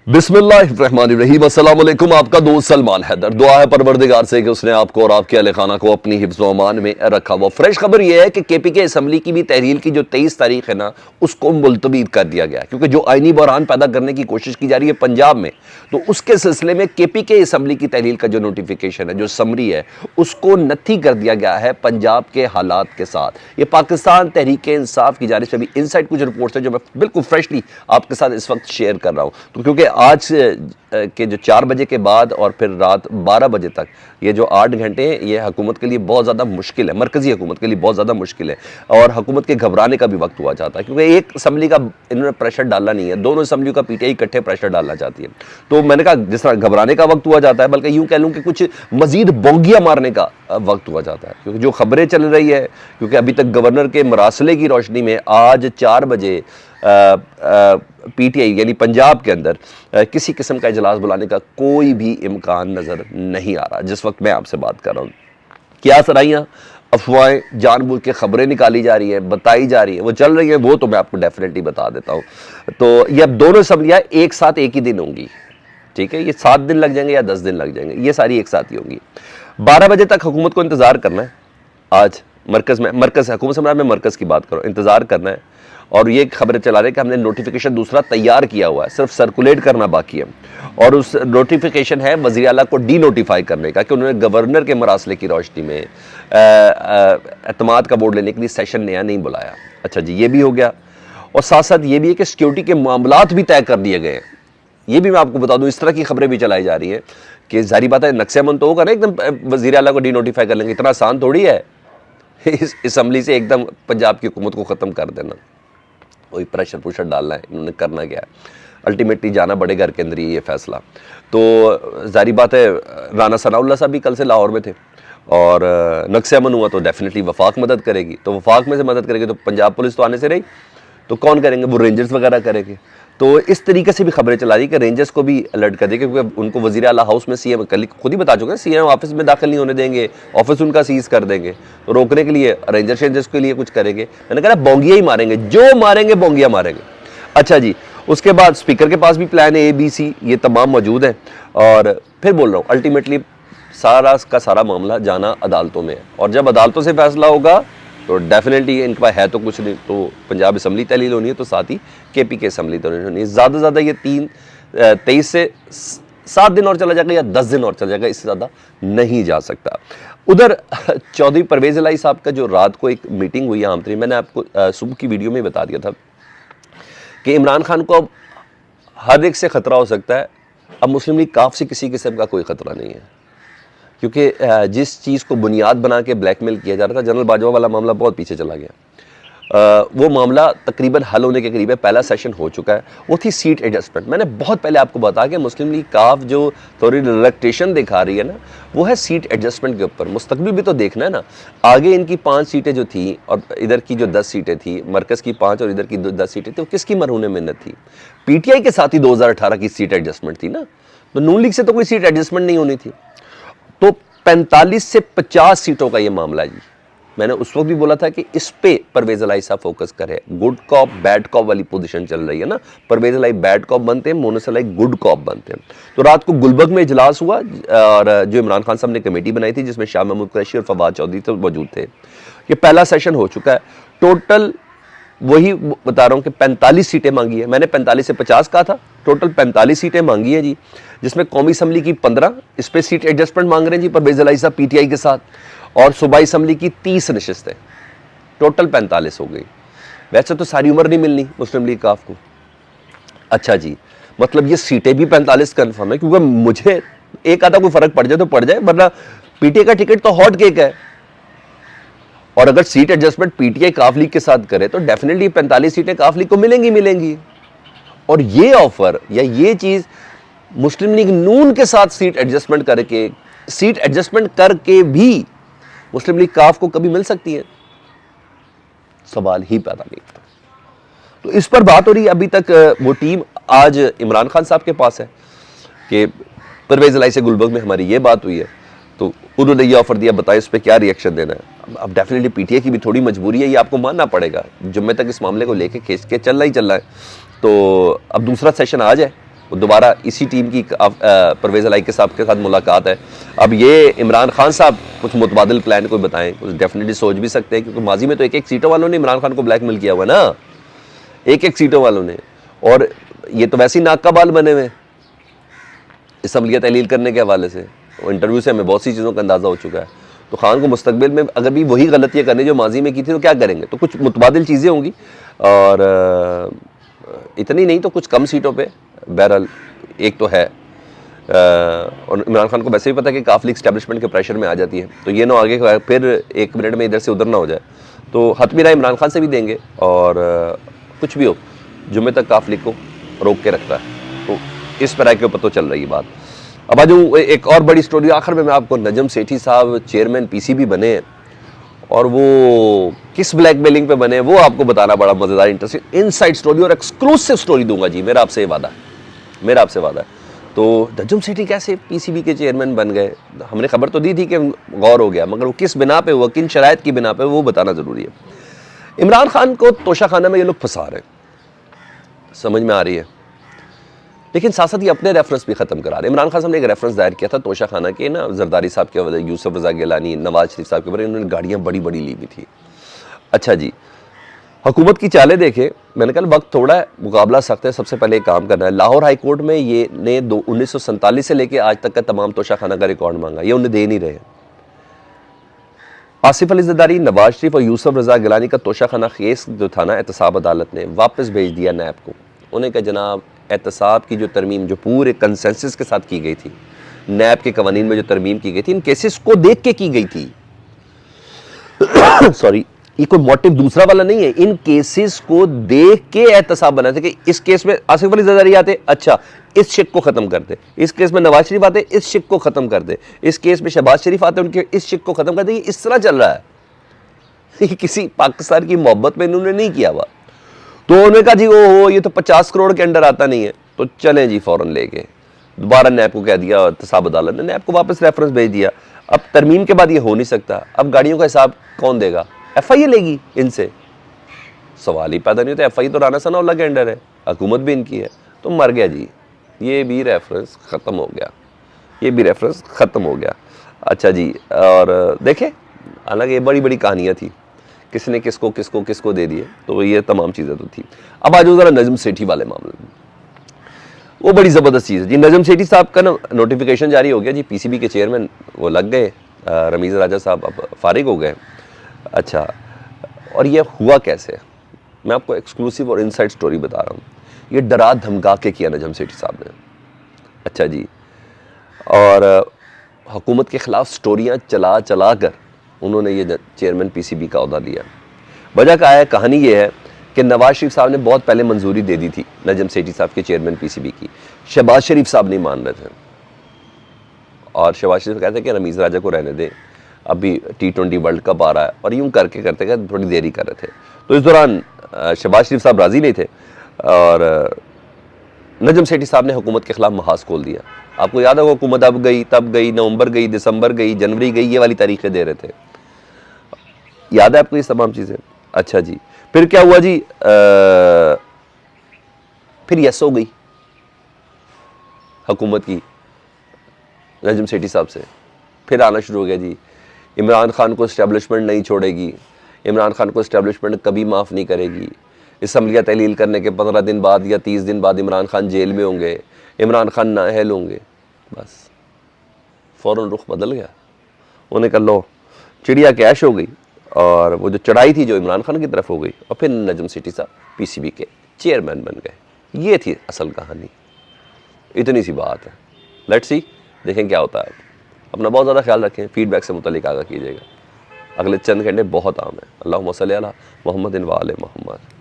बिस्मिल्लाहिर्रहमानिर्रहीम। अस्सलाम वालेकुम। आपका दोस्त सलमान हैदर। दुआ है परवरदिगार से कि उसने आपको और आपके अहले खाना को अपनी हिफ्ज़ व अमान में रखा। वो फ्रेश खबर यह है कि केपीके असम्बली की भी तहरील की जो 23 तारीख है ना, उसको मुलतवी कर दिया गया, क्योंकि जो आइनी बहरान पैदा करने की कोशिश की जा रही है पंजाब में, तो उसके सिलसिले में केपीके असम्बली की तहरील का जो नोटिफिकेशन है, जो समरी है, उसको नथी कर दिया गया है पंजाब के हालात के साथ। ये पाकिस्तान तहरीक इंसाफ की जानिब से भी इनसाइड कुछ रिपोर्ट्स है जो मैं बिल्कुल फ्रेशली आपके साथ इस वक्त शेयर कर रहा हूँ। तो क्योंकि आज के जो 4 बजे के बाद और फिर रात 12 बजे तक ये जो 8 घंटे हैं, ये हुकूमत के लिए बहुत ज़्यादा मुश्किल है, मरकज़ी हुकूमत के लिए बहुत ज़्यादा मुश्किल है, और हुकूमत के घबराने का भी वक्त हुआ जाता है, क्योंकि एक असम्बली का इन्होंने प्रेशर डालना नहीं है, दोनों असम्बलियों का पीटीआई इकट्ठे प्रेशर डालना चाहती है। तो मैंने कहा जिस तरह घबराने का वक्त हुआ जाता है, बल्कि यूँ कह लूँ कि कुछ मजीद बोंगियाँ मारने का वक्त हुआ जाता है, क्योंकि जो खबरें चल रही है, क्योंकि अभी तक गवर्नर के मरासले की रोशनी में आज 4 बजे पीटीआई यानी पंजाब के अंदर किसी किस्म का इजलास बुलाने का कोई भी इम्कान नज़र नहीं आ रहा जिस वक्त मैं आपसे बात कर रहा हूँ। क्या सराइयाँ अफवाहें जानबूझ के खबरें निकाली जा रही हैं, बताई जा रही हैं, वो चल रही हैं, वो तो मैं आपको डेफिनेटली बता देता हूँ। तो ये अब दोनों असम्बलियाँ एक साथ एक ही दिन होंगी, ठीक है। ये 7 दिन लग जाएंगे या 10 दिन लग जाएंगे, ये सारी एक साथ ही होंगी। 12 बजे तक हुकूमत को इंतज़ार करना है। आज मरकज़ में, मरकज़ हुकूमत से मैं मरकज़ की बात करूँ, इंतज़ार करना है। और ये खबरें चला रहे कि हमने नोटिफिकेशन दूसरा तैयार किया हुआ है, सिर्फ सर्कुलेट करना बाकी है, और उस नोटिफिकेशन है वज़ीर आला को डी नोटिफाई करने का कि उन्होंने गवर्नर के मरासले की रोशनी में एतमाद का वोट लेने के लिए सेशन नया नहीं बुलाया। अच्छा जी, ये भी हो गया। और साथ साथ ये भी है कि सिक्योरिटी के मामलात भी तय कर दिए गए हैं। ये भी मैं आपको बता दूं, इस तरह की खबरें भी चलाई जा रही है कि जाहिर बात है नक्शे अमन तो होगा ना, एकदम वज़ीर आला को डी नोटिफाई कर लेंगे, इतना आसान थोड़ी है इस असम्बली से एकदम पंजाब की हुकूमत को ख़त्म कर देना। वही प्रेशर पुशर डालना है, इन्होंने करना क्या है, अल्टीमेटली जाना बड़े घर के अंदर ही ये फैसला। तो जारी बात है, राना सनाउल्लाह साहब भी कल से लाहौर में थे, और नक्शे अमन हुआ तो डेफिनेटली वफाक मदद करेगी, तो वफाक में से मदद करेगी तो पंजाब पुलिस तो आने से रही, तो कौन करेंगे, वो रेंजर्स वगैरह करेंगे। तो इस तरीके से भी खबरें चला रही कि रेंजर्स को भी अलर्ट कर देंगे, क्योंकि उनको वज़ीर आला हाउस में सीएम कल खुद ही बता चुके हैं, सीएम ऑफिस में दाखिल नहीं होने देंगे, ऑफिस उनका सीज कर देंगे। तो रोकने के लिए रेंजर्स के लिए कुछ करेंगे। मैंने कहा बोंगिया ही मारेंगे, जो मारेंगे बोंगिया मारेंगे। अच्छा जी, उसके बाद स्पीकर के पास भी प्लान ए बी सी ये तमाम मौजूद है। और फिर बोल रहा हूँ, अल्टीमेटली सारा का सारा मामला जाना अदालतों में है, और जब अदालतों से फैसला होगा तो डेफिनेटली इनके पास है तो कुछ नहीं, तो पंजाब असम्बली तहलील होनी है, तो साथ ही केपीके असम्बली तहलील होनी है। ज़्यादा से ज़्यादा ये 23 से 7 दिन और चला जाएगा या 10 दिन और चला जाएगा, इससे ज़्यादा नहीं जा सकता। उधर चौधरी परवेज़ इलाही साहब का जो रात को एक मीटिंग हुई आम तरीन, मैंने आपको सुबह की वीडियो में बता दिया था कि इमरान खान को अब हर एक से ख़तरा हो सकता है। अब मुस्लिम लीग काफ से किसी किस्म का कोई ख़तरा नहीं है, क्योंकि जिस चीज़ को बुनियाद बना के ब्लैकमेल किया जा रहा था, जनरल बाजवा वाला मामला बहुत पीछे चला गया। वो मामला तकरीबन हल होने के करीब है, पहला सेशन हो चुका है। वो थी सीट एडजस्टमेंट। मैंने बहुत पहले आपको बताया कि मुस्लिम लीग काफ जो थोड़ी रिलैक्सेशन दिखा रही है ना, वो है सीट एडजस्टमेंट के ऊपर। मुस्तकबिल भी तो देखना है ना, आगे इनकी 5 सीटें जो थी और इधर की जो 10 सीटें थी, मरकज़ की 5 और इधर की 10 सीटें थी, वो किसकी मरहून मिन्नत थी? पीटीआई के साथ ही 2018 की सीट एडजस्टमेंट थी ना, तो नून लीग से तो कोई सीट एडजस्टमेंट नहीं होनी थी। तो 45 से 50 सीटों का ये मामला है जी। मैंने उस वक्त भी बोला था कि इस पे परवेज़ इलाही साहब फोकस करे। गुड कॉप बैड कॉप वाली पोजीशन चल रही है ना, परवेज़ इलाही बैड कॉप बनते हैं, मोनस इलाही गुड कॉप बनते हैं। तो रात को गुलबर्ग में इजलास हुआ, और जो इमरान खान साहब ने कमेटी बनाई थी जिसमें शाह महमूद कुरैशी और फवाद चौधरी तो मौजूद थे। ये पहला सेशन हो चुका है। टोटल वही बता रहा हूँ कि 45 सीटें मांगी है, मैंने 45 से 50 कहा था, टोटल 45 सीटें मांगी है जी, जिसमें कौमी असम्बली की 15, इस पर सीट एडजस्टमेंट मांग रहे हैं जी परवेज़ इलाही साहब पीटीआई के साथ, और सूबाई असम्बली की 30 नशिस्तें, टोटल 45 हो गई। वैसे तो सारी उम्र नहीं मिलनी मुस्लिम लीग काफ को। अच्छा जी, मतलब ये सीटें भी 45 कन्फर्म है, क्योंकि मुझे एक आधा कोई फर्क पड़ जाए तो पड़ जाए, वरना पीटीआई का टिकट तो हॉट केक है। और अगर सीट एडजस्टमेंट पीटीआई काफ लीग के साथ करे तो डेफिनेटली 45 सीटें काफ लीग को मिलेंगी। और ये ऑफर या ये चीज मुस्लिम लीग नून के साथ सीट एडजस्टमेंट करके भी मुस्लिम लीग काफ को कभी मिल सकती है? सवाल ही पैदा नहीं होता। तो इस पर बात हो रही है। अभी तक वो टीम आज इमरान खान साहब के पास है कि परवेज़ इलाही से गुलबर्ग में हमारी ये बात हुई है, तो उन्होंने ये ऑफर दिया, बताए इस पर क्या रिएक्शन देना है। अब डेफिनेटली पीटीआई की भी थोड़ी मजबूरी है, ये आपको मानना पड़ेगा। जुम्मे तक इस मामले को लेके खींच के चलना ही चलना है। तो अब दूसरा सेशन आ जाए वो दोबारा इसी टीम की परवेज़ इलाही साहब के साथ मुलाकात है। अब ये इमरान खान साहब कुछ मुतबादिल प्लान कोई बताएं, कुछ डेफिनेटली सोच भी सकते हैं, क्योंकि माजी में तो एक सीटों वालों ने इमरान खान को ब्लैकमेल किया हुआ ना, एक सीटों वालों ने, और ये तो वैसे ही नाक का बाल बने हुए इसम्बलिया तहलील करने के हवाले से। इंटरव्यू से हमें बहुत सी चीज़ों का अंदाज़ा हो चुका है। तो खान को मुस्तकबिल में अगर भी वही गलतियाँ करनी जो माजी में की थी तो क्या करेंगे, तो कुछ मुतबादिल चीज़ें होंगी, और इतनी नहीं तो कुछ कम सीटों पे बहरहाल एक तो है। और इमरान खान को वैसे भी पता है कि काफ लीग एस्टैब्लिशमेंट के प्रेशर में आ जाती है, तो ये ना आगे फिर एक मिनट में इधर से उधर ना हो जाए। तो हतमी राय इमरान खान से भी देंगे, और कुछ भी हो जुम्मे तक काफ लीग को रोक के रखता है। तो इस पर के ऊपर तो चल रही है बात। अब आज एक और बड़ी स्टोरी आखिर में मैं आपको, नजम सेठी साहब चेयरमैन पीसीबी बने हैं, और वो किस ब्लैकमेलिंग पे बने वो आपको बताना बड़ा मज़ेदार इंटरेस्टिंग इनसाइड स्टोरी और एक्सक्लूसिव स्टोरी दूंगा जी, मेरा आपसे वादा है, मेरा आपसे वादा है। तो नजम सेठी कैसे पीसीबी के चेयरमैन बन गए, हमने खबर तो दी थी कि गौर हो गया, मगर वो किस बिना पे हुआ, किन शराइत की बिना पे, वो बताना ज़रूरी है। इमरान खान को तोशाखाना में ये लोग फंसा रहे हैं, समझ में आ रही है, लेकिन साथ साथ ये अपने रेफरेंस भी ख़त्म करा रहे हैं। इमरान खान साहब ने एक रेफरेंस दायर किया था तोशाखाना के ना, जरदारी साहब के वजह, यूसुफ रज़ा गिलानी, नवाज शरीफ साहब के बारे में उन्होंने गाड़ियाँ बड़ी बड़ी ली हुई थी। अच्छा जी, हुकूमत की चालें देखे, मैंने कहा वक्त थोड़ा है, मुकाबला सख्त है, सबसे पहले एक काम करना है। लाहौर हाई कोर्ट में ये ने 1947 से लेकर आज तक का तमाम तोशाखाना का रिकॉर्ड मांगा, ये उन्हें दे नहीं रहे। आसिफ अली ज़रदारी, नवाज शरीफ और यूसुफ रज़ा गिलानी का तोशाखाना केस जो था ना, एहतसाब अदालत ने वापस भेज दिया नैब को। उन्हें कहा जनाब, एहतसाब की जो तरमीम जो पूरे कंसेंसस के साथ की गई थी, नैब के कवानीन में जो तरमीम की गई थी, इन केसेस को देख के की गई थी सॉरी, ये कोई मोटिव दूसरा वाला नहीं है, इन केसेस को देख के एहतसाब बना था कि इस केस में आसिफ अली ज़रदारी आते, अच्छा इस शिक को ख़त्म कर दे, इस केस में नवाज शरीफ आते, इस शिक को ख़त्म कर दे, इस केस में शहबाज शरीफ आते, उनके इस शिक को ख़त्म कर दे। ये इस तरह चल रहा है किसी पाकिस्तान की मोहब्बत में इन्होंने नहीं किया हुआ। तो उन्होंने कहा जी ओहो ये तो 50 करोड़ के अंडर आता नहीं है, तो चलें जी फ़ौरन लेके दोबारा नैब को कह दिया, एहतसाब अदालत ने नैब को वापस रेफरेंस भेज दिया। अब तरमीम के बाद ये हो नहीं सकता, अब गाड़ियों का हिसाब कौन देगा, FI लेगी इनसे, सवाल ही पैदा नहीं होता। FI तो राना सनाउल्लाह के अंडर है, हुकूमत भी इनकी है, तो मर गया जी, ये भी रेफरेंस ख़त्म हो गया, ये भी रेफरेंस ख़त्म हो गया। अच्छा जी, और देखें हालांकि ये बड़ी बड़ी कहानियाँ थी, किसने किसको किसको किसको दे दिए, तो ये तमाम चीज़ें तो थी। अब आज ज़रा नजम सेठी वाले मामले में, वो बड़ी ज़बरदस्त चीज़ है जी। नजम सेठी साहब का ना नोटिफिकेशन जारी हो गया जी, पीसीबी के चेयरमैन वो लग गए, रमीज़ राजा साहब अब फारिग हो गए। अच्छा, और ये हुआ कैसे, मैं आपको एक्सक्लूसिव और इनसाइड स्टोरी बता रहा हूँ। ये डरा धमका के किया नजम सेठी साहब ने। अच्छा जी, और हुकूमत के ख़िलाफ़ स्टोरियाँ चला चला कर उन्होंने ये चेयरमैन पीसीबी का ओहदा लिया। वजह क्या है, कहानी ये है कि नवाज शरीफ साहब ने बहुत पहले मंजूरी दे दी थी नजम सेठी साहब के चेयरमैन पीसीबी की, शहबाज शरीफ साहब नहीं मान रहे थे, और शहबाज शरीफ कहते हैं कि रमीज़ राजा को रहने दें, अभी T20 वर्ल्ड कप आ रहा है, और यूँ करके करते करते थोड़ी देरी कर रहे थे। तो इस दौरान शहबाज शरीफ साहब राज़ी नहीं थे, और नजम सेठी साहब ने हुकूमत के ख़िलाफ़ महाज खोल दिया। आपको याद है वो हुकूमत अब गई, तब गई, नवंबर गई, दिसंबर गई, जनवरी गई, ये वाली तारीखें दे रहे थे, याद है आपको ये तमाम चीज़ें। अच्छा जी, फिर क्या हुआ जी, फिर यस हो गई हुकूमत की नजम सेठी साहब से, फिर आना शुरू हो गया जी, इमरान खान को इस्टेब्लिशमेंट नहीं छोड़ेगी, इमरान खान को इस्टेब्लिशमेंट कभी माफ़ नहीं करेगी, इसम्बलिया तहलील करने के 15 दिन बाद या 30 दिन बाद इमरान खान जेल में होंगे, इमरान खान नाअहल होंगे, बस फ़ौरन रुख बदल गया। उन्हें कहा लो चिड़िया कैश हो गई, और वो जो चढ़ाई थी जो इमरान खान की तरफ हो गई, और फिर नजम सेठी साहब पीसीबी के चेयरमैन बन गए। ये थी असल कहानी, इतनी सी बात है। लेट्स सी, देखें क्या होता है। अपना बहुत ज़्यादा ख्याल रखें, फीडबैक से मुतल्लिक आगाह कीजिएगा। अगले चंद घंटे बहुत आम है। अल्लाहुम्मा सल्ली अला मुहम्मदिन व आले मुहम्मद।